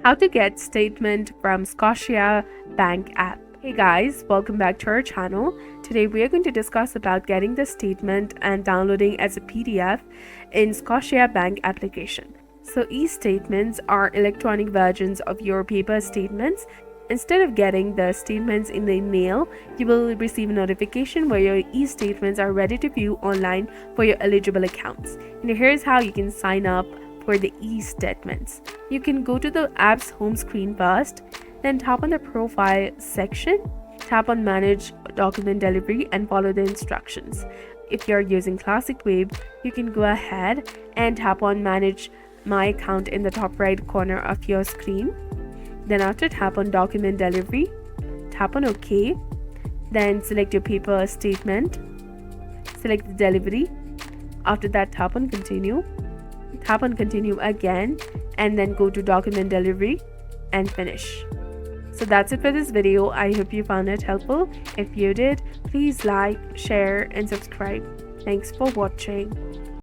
How to get statement from Scotiabank app. Hey guys, welcome back to our channel. Today we are going to discuss about getting the statement and downloading as a PDF in Scotiabank application. So e-statements are electronic versions of your paper statements. Instead of getting the statements in the mail, you will receive a notification where your e-statements are ready to view online for your eligible accounts. And here's how you can sign up for the e-statements. You can go to the app's home screen first, then tap on the profile section, tap on manage document delivery and follow the instructions. If you're using classic web, you can go ahead and tap on manage my account in the top right corner of your screen. Then after, tap on document delivery, tap on OK, then select your paper statement, select the delivery. After that, tap on continue again, and then go to document delivery and finish. So that's it for this video. I hope you found it helpful. If you did, please like, share and subscribe. Thanks for watching.